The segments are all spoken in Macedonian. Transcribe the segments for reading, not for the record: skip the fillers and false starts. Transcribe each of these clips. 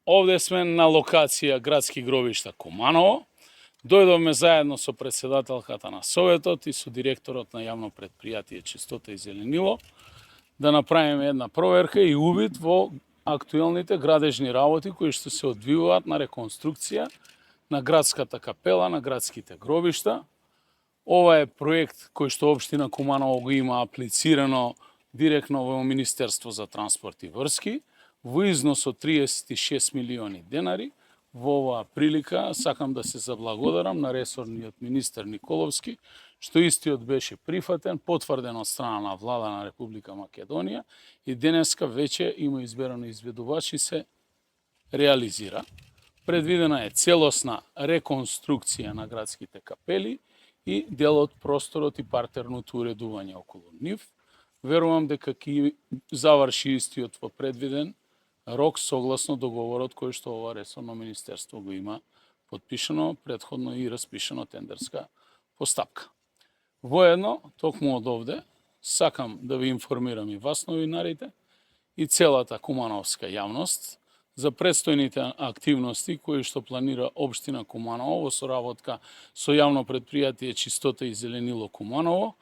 Овде сме на локација градски гробишта Куманово. Дојдовме заедно со председателката на Советот и со директорот на јавно предпријатие Чистота и зеленило да направиме една проверка и увид во актуелните градежни работи кои што се одвиваат на реконструкција на градската капела, на градските гробишта. Ова е проект кој што општина Куманово го има аплицирано директно во Министерство за транспорт и врски во износ од 36 милиони денари. Во оваа прилика сакам да се заблагодарам на ресорниот министер Николовски, што истиот беше прифатен, потврден од страна на влада на Република Македонија и денеска веќе има изберано изведувач и се реализира. Предвидена е целосна реконструкција на градските капели и дел од просторот и партерното уредување околу нив. Верувам дека ќе заврши истиот во предвиден рок согласно договорот кој што ова ресорно министерство го има подпишано, претходно и распишано тендерска постапка. Воедно, токму од овде, сакам да ви информирам и вас, новинарите, и целата кумановска јавност за предстојните активности кои што планира општина Куманово во соработка со јавно предпријатие Чистота и зеленило Куманово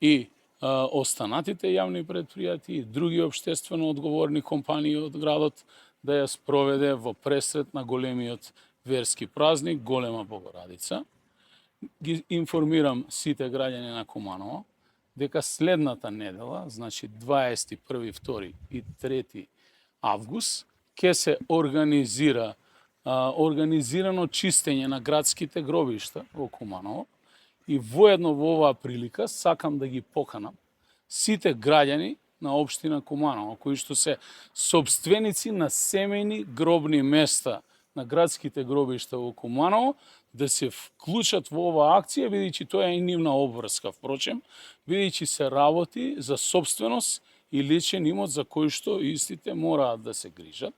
и останатите јавни предпријатии и други општествено одговорни компании од градот да ја спроведе во пресрет на големиот верски празник Голема Богорадица. Ги информирам сите граѓани на Куманово дека следната недела, значи 21, 2 и 3 август, ќе се организирано чистење на градските гробишта во Куманово. И воедно во оваа прилика сакам да ги поканам сите граѓани на општина Куманово, кои што се собственици на семејни гробни места на градските гробишта во Куманово, да се вклучат во оваа акција, бидејќи тоа е и нивна обврска, впрочем, бидејќи се работи за собственост и личен имот за кој што истите мораат да се грижат,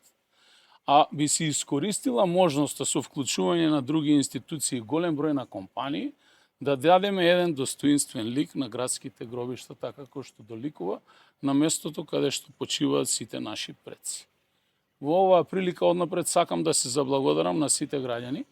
а би се искористила можноста со вклучување на други институции, голем број на компании, да дадеме еден достоинствен лик на градските гробишта, така како што доликува на местото каде што почиваат сите наши предци. Во оваа прилика однапред сакам да се заблагодарам на сите граѓани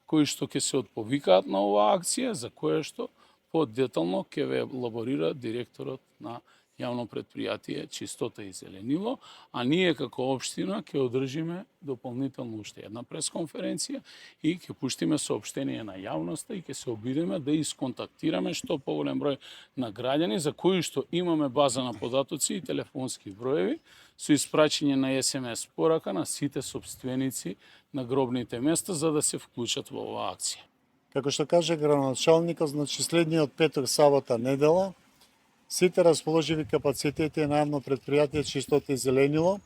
кои што ќе се отповикаат на оваа акција, за која што подетално ќе ве елаборира директорот на јавно предпријатие Чистота и зеленило, а ние како општина ќе одржиме дополнително уште една пресконференција и ќе пуштиме соопштение на јавноста и ќе се обидеме да исконтактираме што поголем број на граѓани за кои што имаме база на податоци и телефонски броеви со испраќање на SMS порака на сите собственици на гробните места за да се вклучат во оваа акција. Како што каже градоначалникот, значи следниот петок, сабота, недела, сите расположиви капацитети на јавно предпријатие Чистота и зеленило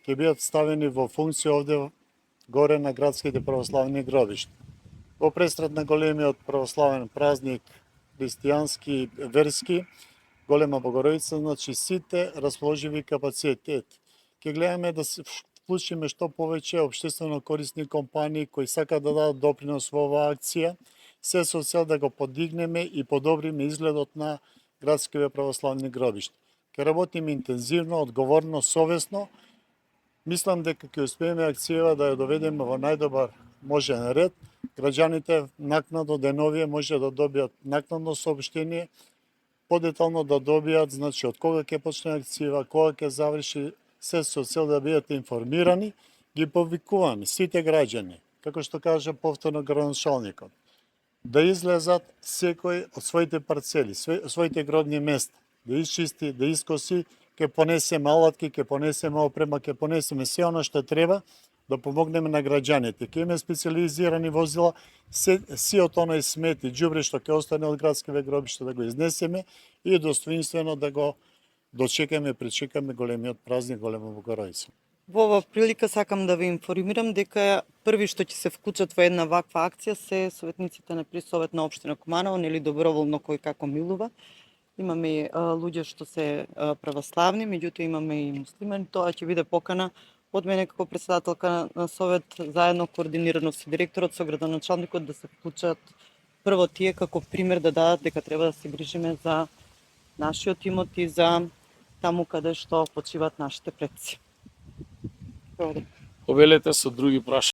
ќе бидат ставени во функција овде горе на градските православни гробишта. Во пресрет на големиот православен празник христијански верски Голема Богородица, значи сите расположиви капацитети. Ќе гледаме да се вклучиме што повеќе општествено корисни компании кои сакаат да дадат допринос во оваа акција, се со цел да го подигнеме и подобриме изгледот на градските православни гробишта. Ќе работиме интензивно, одговорно, совесно. Мислам дека ќе успееме акцијава да ја доведеме во најдобар можен ред. Граѓаните накнадно деновие може да добијат накнадно соопштение, подетално да добијат, значи од кога ќе почне акцијава, кога ќе заврши, се со цел да бидат информирани, ги повикуваме сите граѓани, како што кажа повторно градоначалникот, да излезат секој од своите парцели, своите гробни места, да исчисти, да искоси, ќе понесеме алатки, ќе понесеме опрема, ќе понесеме се оно што треба да помогнеме на граѓаните. Ќе имаме специализирани возила, сиот оној смет и џубре што ќе остане од градските гробишта да го изнесеме и достоинствено да го дочекаме, пречекаме големиот празник Голема Богородица. Во оваа прилика сакам да ве информирам дека први што ќе се вклучат во една ваква акција се советниците на Пресовет на општина Куманово, нели доброволно кој како милува. Имаме луѓе што се православни, меѓутоа имаме и муслимани. Тоа ќе биде покана од мене како председателка на Совет, заедно координирано со директорот, со градоначалникот, да се вклучат прво тие како пример да дадат дека треба да се грижиме за нашиот имот и за таму каде што почиваат нашите предци. Благодарам. повелете со други прашања.